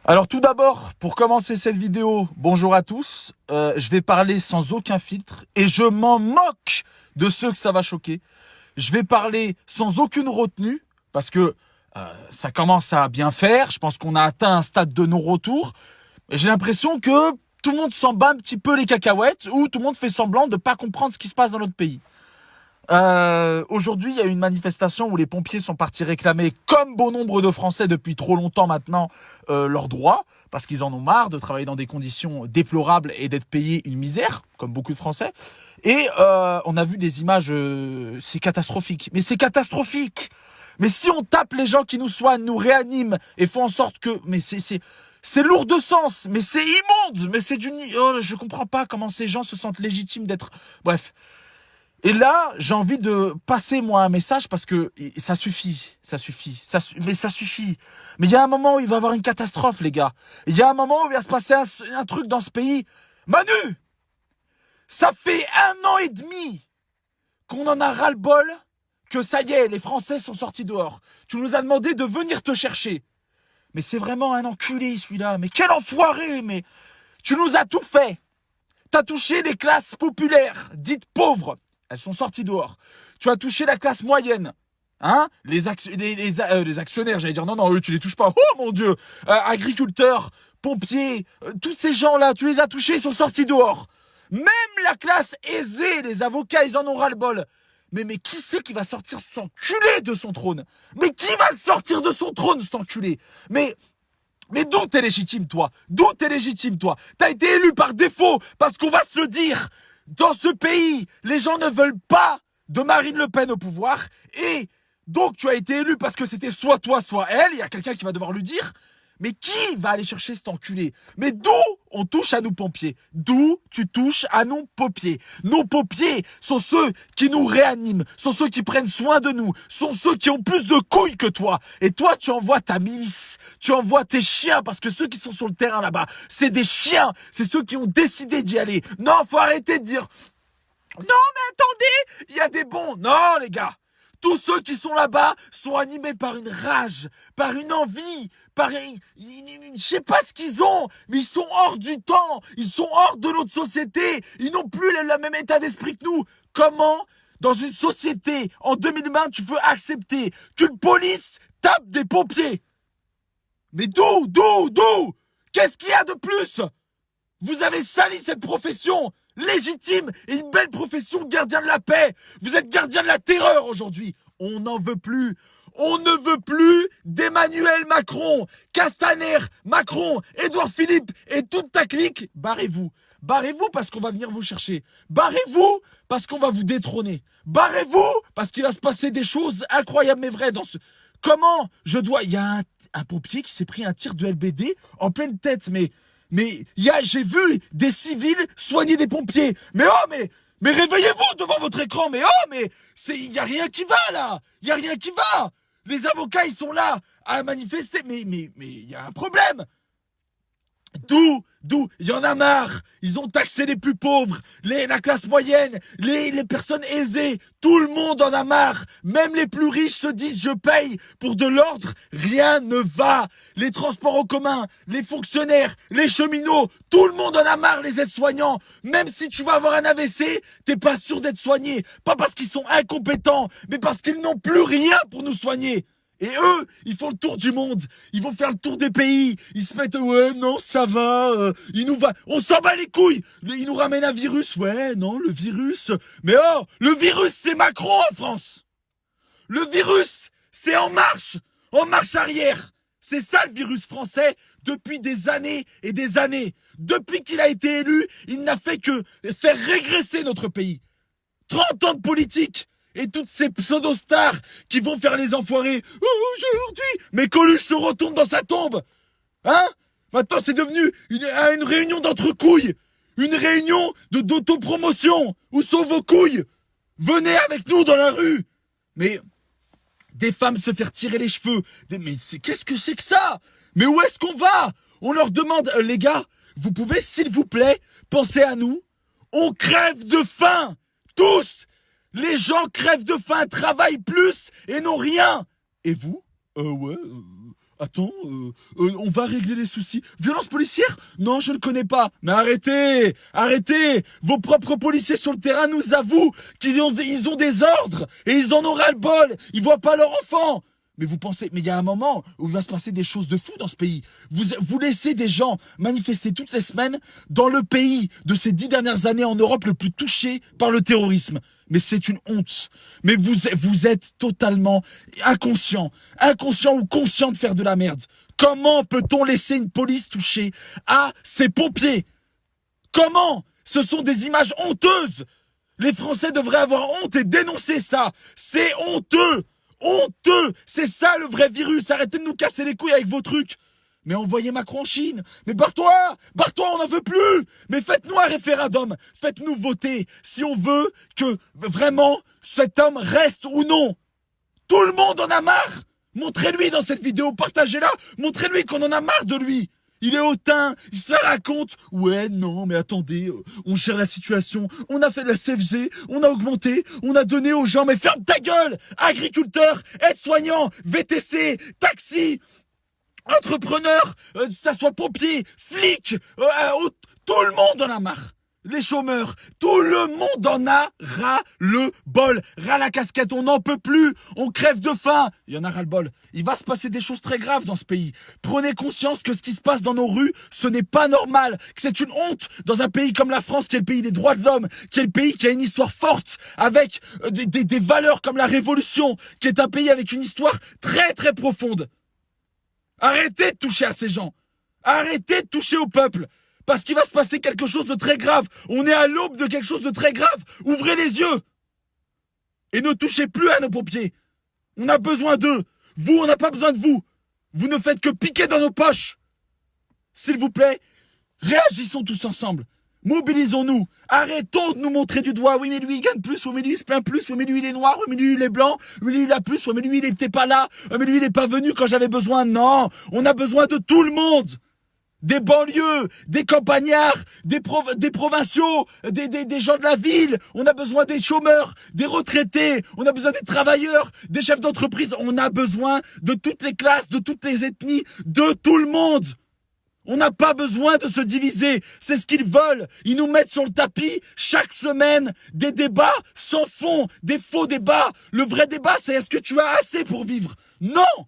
Alors tout d'abord, pour commencer cette vidéo, bonjour à tous. Je vais parler sans aucun filtre et je m'en moque de ceux que ça va choquer. Je vais parler sans aucune retenue parce que ça commence à bien faire. Je pense qu'on a atteint un stade de non-retour. J'ai l'impression que tout le monde s'en bat un petit peu les cacahuètes ou tout le monde fait semblant de ne pas comprendre ce qui se passe dans notre pays. Aujourd'hui, il y a eu une manifestation où les pompiers sont partis réclamer, comme bon nombre de Français depuis trop longtemps maintenant, leurs droits, parce qu'ils en ont marre de travailler dans des conditions déplorables et d'être payés une misère, comme beaucoup de Français. Et on a vu des images, c'est catastrophique. Mais c'est catastrophique. Mais si on tape les gens qui nous soignent, nous réaniment et font en sorte que... Mais c'est lourd de sens, mais c'est immonde, mais c'est oh, je comprends pas comment ces gens se sentent légitimes d'être... Bref. Et là, j'ai envie de passer, moi, un message parce que ça suffit. Mais ça suffit. Mais il y a un moment où il va y avoir une catastrophe, les gars. Il y a un moment où il va se passer un truc dans ce pays. Manu, ça fait 1 an et demi qu'on en a ras-le-bol que ça y est, les Français sont sortis dehors. Tu nous as demandé de venir te chercher. Mais c'est vraiment un enculé, celui-là. Mais quel enfoiré, mais... Tu nous as tout fait. T'as touché les classes populaires, dites pauvres. Elles sont sorties dehors. Tu as touché la classe moyenne. Hein, les actionnaires, j'allais dire, non, eux, tu les touches pas. Oh, mon Dieu. Agriculteurs, pompiers, tous ces gens-là, tu les as touchés, ils sont sortis dehors. Même la classe aisée, les avocats, ils en ont ras-le-bol. Mais qui c'est qui va sortir cet enculé de son trône? Mais qui va le sortir de son trône, cet enculé? Mais d'où t'es légitime, toi? D'où t'es légitime, toi? T'as été élu par défaut, parce qu'on va se le dire. Dans ce pays, les gens ne veulent pas de Marine Le Pen au pouvoir. Et donc, tu as été élu parce que c'était soit toi, soit elle. Il y a quelqu'un qui va devoir le dire. Mais qui va aller chercher cet enculé? Mais d'où on touche à nous pompiers? D'où tu touches à nos pompiers? Nos pompiers sont ceux qui nous réaniment, sont ceux qui prennent soin de nous, sont ceux qui ont plus de couilles que toi. Et toi, tu envoies ta milice, tu envoies tes chiens, parce que ceux qui sont sur le terrain là-bas, c'est des chiens, c'est ceux qui ont décidé d'y aller. Non, faut arrêter de dire... Non, mais attendez, il y a des bons. Non, les gars. Tous ceux qui sont là-bas sont animés par une rage, par une envie, je sais pas ce qu'ils ont, mais ils sont hors du temps, ils sont hors de notre société, ils n'ont plus le même état d'esprit que nous. Comment, dans une société, en 2020, tu veux accepter qu'une police tape des pompiers? Mais d'où? Qu'est-ce qu'il y a de plus? Vous avez sali cette profession légitime et une belle profession, gardien de la paix. Vous êtes gardien de la terreur aujourd'hui. On n'en veut plus. On ne veut plus d'Emmanuel Macron, Castaner, Macron, Édouard Philippe et toute ta clique. Barrez-vous. Barrez-vous parce qu'on va venir vous chercher. Barrez-vous parce qu'on va vous détrôner. Barrez-vous parce qu'il va se passer des choses incroyables mais vraies dans ce... Comment je dois... Il y a un pompier qui s'est pris un tir de LBD en pleine tête, mais j'ai vu des civils soigner des pompiers. Mais réveillez-vous devant votre écran. Il y a rien qui va là. Il y a rien qui va. Les avocats, ils sont là à manifester. Mais il y a un problème. D'où il y en a marre. Ils ont taxé les plus pauvres, la classe moyenne, les personnes aisées. Tout le monde en a marre. Même les plus riches se disent je paye pour de l'ordre. Rien ne va. Les transports en commun, les fonctionnaires, les cheminots, tout le monde en a marre, les aides-soignants. Même si tu vas avoir un AVC, t'es pas sûr d'être soigné. Pas parce qu'ils sont incompétents, mais parce qu'ils n'ont plus rien pour nous soigner. Et eux, ils font le tour du monde. Ils vont faire le tour des pays. Ils se mettent, ouais, non, ça va. On s'en bat les couilles. Ils nous ramènent un virus. Ouais, non, le virus. Mais oh, le virus, c'est Macron en France. Le virus, c'est en marche arrière. C'est ça le virus français depuis des années et des années. Depuis qu'il a été élu, il n'a fait que faire régresser notre pays. 30 ans de politique. Et toutes ces pseudo-stars qui vont faire les enfoirés. Oh, aujourd'hui. Mais Coluche se retourne dans sa tombe. Hein? Maintenant, c'est devenu une réunion d'entre couilles. Une réunion d'autopromotion. Où sont vos couilles? Venez avec nous dans la rue. Mais des femmes se faire tirer les cheveux. Qu'est-ce que c'est que ça? Mais où est-ce qu'on va? On leur demande, les gars, vous pouvez, s'il vous plaît, penser à nous? On crève de faim. Tous. Les gens crèvent de faim, travaillent plus et n'ont rien. Et vous? Ouais. Attends, on va régler les soucis. Violence policière? Non, je ne connais pas. Mais arrêtez. Vos propres policiers sur le terrain nous avouent qu'ils ils ont des ordres et ils en ont ras-le-bol. Ils voient pas leur enfant. Mais vous pensez, mais il y a un moment où il va se passer des choses de fou dans ce pays. Vous laissez des gens manifester toutes les semaines dans le pays de ces 10 dernières années en Europe le plus touché par le terrorisme. Mais c'est une honte. Mais vous êtes totalement inconscient ou conscient de faire de la merde. Comment peut-on laisser une police toucher à ses pompiers? Comment? Ce sont des images honteuses. Les Français devraient avoir honte et dénoncer ça. C'est honteux. Honteux! C'est ça le vrai virus! Arrêtez de nous casser les couilles avec vos trucs! Mais envoyez Macron en Chine! Mais barre-toi! Barre-toi, on n'en veut plus! Mais faites-nous un référendum! Faites-nous voter si on veut que vraiment cet homme reste ou non! Tout le monde en a marre! Montrez-lui dans cette vidéo, partagez-la! Montrez-lui qu'on en a marre de lui! Il est hautain, il se la raconte. Ouais, non, mais attendez, on gère la situation, on a fait de la CFG, on a augmenté, on a donné aux gens. Mais ferme ta gueule! Agriculteurs, aides-soignants, VTC, taxi, entrepreneurs, ça soit pompiers, flics, tout le monde en a marre. Les chômeurs, tout le monde en a ras le bol, ras la casquette, on n'en peut plus, on crève de faim, il y en a ras le bol. Il va se passer des choses très graves dans ce pays. Prenez conscience que ce qui se passe dans nos rues, ce n'est pas normal, que c'est une honte dans un pays comme la France, qui est le pays des droits de l'homme, qui est le pays qui a une histoire forte, avec des valeurs comme la Révolution, qui est un pays avec une histoire très très profonde. Arrêtez de toucher à ces gens, arrêtez de toucher au peuple. Parce qu'il va se passer quelque chose de très grave. On est à l'aube de quelque chose de très grave. Ouvrez les yeux. Et ne touchez plus à nos pompiers. On a besoin d'eux. Vous, on n'a pas besoin de vous. Vous ne faites que piquer dans nos poches. S'il vous plaît, réagissons tous ensemble. Mobilisons-nous. Arrêtons de nous montrer du doigt. Oui, mais lui, il gagne plus. Oui, mais lui, il se plaint plus. Oui, mais lui, il est noir. Oui, mais lui, il est blanc. Oui, lui, il a plus. Oui, mais lui, il n'était pas là. Oui, mais lui, il n'est pas venu quand j'avais besoin. Non, on a besoin de tout le monde. Des banlieues, des campagnards, des provinciaux, des gens de la ville. On a besoin des chômeurs, des retraités. On a besoin des travailleurs, des chefs d'entreprise. On a besoin de toutes les classes, de toutes les ethnies, de tout le monde. On n'a pas besoin de se diviser. C'est ce qu'ils veulent. Ils nous mettent sur le tapis chaque semaine des débats sans fond, des faux débats. Le vrai débat, c'est est-ce que tu as assez pour vivre? Non!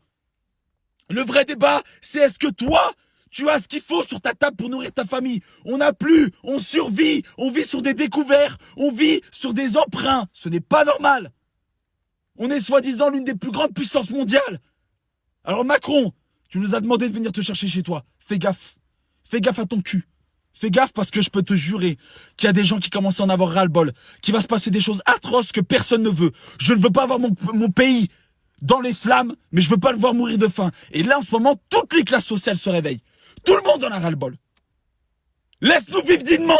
Le vrai débat, c'est est-ce que toi, tu as ce qu'il faut sur ta table pour nourrir ta famille. On n'a plus, on survit, on vit sur des découverts, on vit sur des emprunts. Ce n'est pas normal. On est soi-disant l'une des plus grandes puissances mondiales. Alors Macron, tu nous as demandé de venir te chercher chez toi. Fais gaffe. Fais gaffe à ton cul. Fais gaffe parce que je peux te jurer qu'il y a des gens qui commencent à en avoir ras-le-bol, qu'il va se passer des choses atroces que personne ne veut. Je ne veux pas avoir mon pays dans les flammes, mais je veux pas le voir mourir de faim. Et là, en ce moment, toutes les classes sociales se réveillent. Tout le monde en a ras-le-bol. Laisse-nous vivre dignement.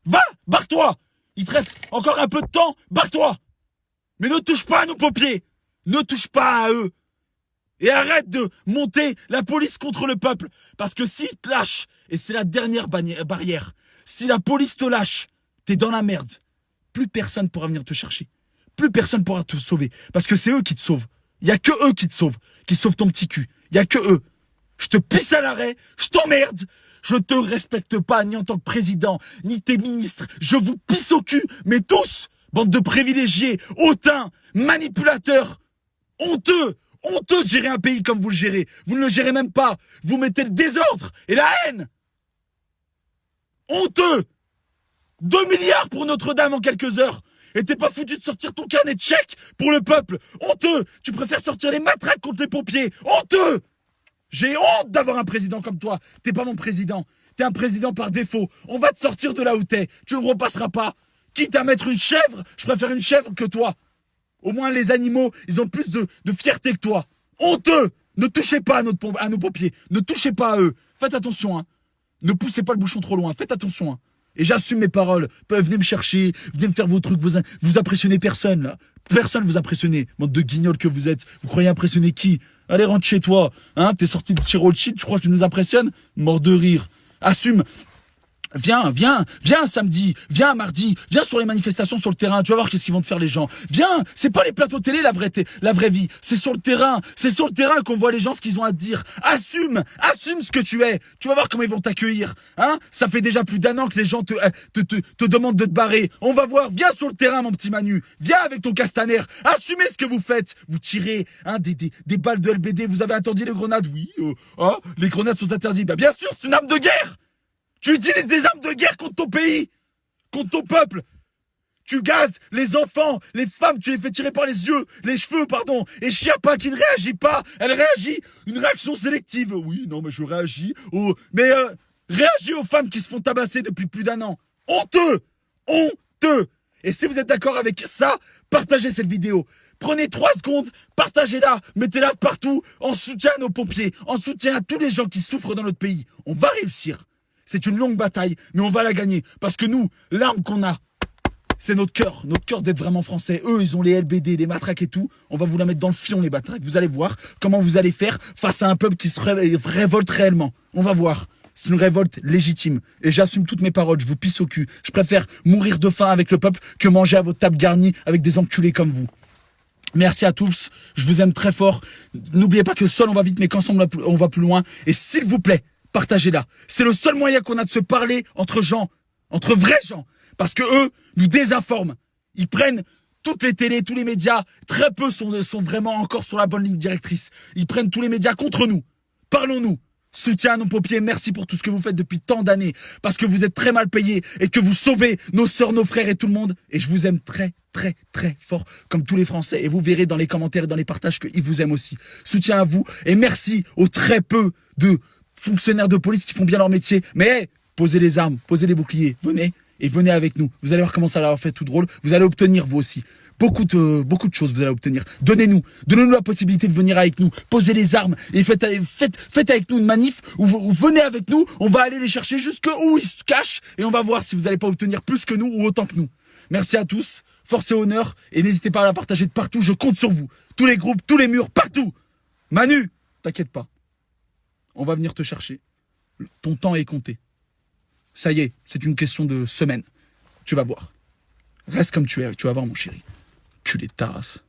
Va, barre-toi. Il te reste encore un peu de temps, barre-toi. Mais ne touche pas à nos pompiers. Ne touche pas à eux. Et arrête de monter la police contre le peuple. Parce que s'ils te lâchent, et c'est la dernière barrière, si la police te lâche, t'es dans la merde. Plus personne pourra venir te chercher. Plus personne pourra te sauver. Parce que c'est eux qui te sauvent. Il n'y a que eux qui te sauvent. Qui sauvent ton petit cul. Il n'y a que eux. Je te pisse à l'arrêt, je t'emmerde, je te respecte pas ni en tant que président, ni tes ministres, je vous pisse au cul, mais tous, bande de privilégiés, hautains, manipulateurs, honteux de gérer un pays comme vous le gérez, vous ne le gérez même pas, vous mettez le désordre et la haine, honteux, 2 milliards pour Notre-Dame en quelques heures, et t'es pas foutu de sortir ton carnet de chèques pour le peuple, honteux, tu préfères sortir les matraques contre les pompiers, honteux. J'ai honte d'avoir un président comme toi. T'es pas mon président. T'es un président par défaut. On va te sortir de là où t'es. Tu ne repasseras pas. Quitte à mettre une chèvre, je préfère une chèvre que toi. Au moins, les animaux, ils ont plus de fierté que toi. Honteux! Ne touchez pas à nos pompiers. Ne touchez pas à eux. Faites attention, hein. Ne poussez pas le bouchon trop loin. Faites attention, hein. Et j'assume mes paroles. Venez me chercher. Venez me faire vos trucs. Vous impressionnez personne, là. Personne vous impressionnez. Bande de guignols que vous êtes. Vous croyez impressionner qui? Allez, rentre chez toi. Hein, t'es sorti de chez Rothschild, tu crois que tu nous impressionnes? Mort de rire. Assume. Viens samedi, viens mardi, viens sur les manifestations sur le terrain, tu vas voir qu'est-ce qu'ils vont te faire les gens. Viens, c'est pas les plateaux télé la vraie vie, c'est sur le terrain qu'on voit les gens ce qu'ils ont à te dire. Assume ce que tu es, tu vas voir comment ils vont t'accueillir. Hein, ça fait déjà plus d'1 an que les gens te demandent de te barrer. On va voir, viens sur le terrain mon petit Manu, viens avec ton Castaner, assumez ce que vous faites. Vous tirez des balles de LBD, vous avez interdit les grenades, oui, les grenades sont interdites, bah bien sûr c'est une arme de guerre. Tu utilises des armes de guerre contre ton pays, contre ton peuple. Tu gazes les enfants, les femmes, tu les fais tirer par les cheveux, pardon. Et Chiappa qui ne réagit pas, elle réagit, une réaction sélective. Oui, non, mais je réagis. Réagis aux femmes qui se font tabasser depuis plus d'1 an. Honteux. Et si vous êtes d'accord avec ça, partagez cette vidéo. Prenez 3 secondes, partagez-la, mettez-la partout, en soutien à nos pompiers, en soutien à tous les gens qui souffrent dans notre pays. On va réussir. C'est une longue bataille, mais on va la gagner. Parce que nous, l'arme qu'on a, c'est notre cœur d'être vraiment français. Eux, ils ont les LBD, les matraques et tout. On va vous la mettre dans le fion, les matraques. Vous allez voir comment vous allez faire face à un peuple qui se révolte réellement. On va voir. C'est une révolte légitime. Et j'assume toutes mes paroles, je vous pisse au cul. Je préfère mourir de faim avec le peuple que manger à votre table garnie avec des enculés comme vous. Merci à tous, je vous aime très fort. N'oubliez pas que seul on va vite, mais qu'ensemble on va plus loin. Et s'il vous plaît, partagez-la. C'est le seul moyen qu'on a de se parler entre gens, entre vrais gens. Parce que eux nous désinforment. Ils prennent toutes les télés, tous les médias. Très peu sont vraiment encore sur la bonne ligne directrice. Ils prennent tous les médias contre nous. Parlons-nous. Soutien à nos pompiers, merci pour tout ce que vous faites depuis tant d'années. Parce que vous êtes très mal payés et que vous sauvez nos sœurs, nos frères et tout le monde. Et je vous aime très, très, très fort, comme tous les Français. Et vous verrez dans les commentaires et dans les partages qu'ils vous aiment aussi. Soutien à vous et merci aux très peu de fonctionnaires de police qui font bien leur métier. Mais posez les armes, posez les boucliers, venez et venez avec nous. Vous allez voir comment ça leur fait tout drôle. Vous allez obtenir vous aussi beaucoup de choses. Vous allez obtenir. Donnez-nous la possibilité de venir avec nous. Posez les armes et faites avec nous une manif ou venez avec nous. On va aller les chercher jusqu'où ils se cachent et on va voir si vous n'allez pas obtenir plus que nous ou autant que nous. Merci à tous. Force et honneur et n'hésitez pas à la partager de partout. Je compte sur vous. Tous les groupes, tous les murs, partout. Manu, t'inquiète pas. On va venir te chercher. Ton temps est compté. Ça y est, c'est une question de semaine. Tu vas voir. Reste comme tu es, tu vas voir mon chéri. Culé de ta race.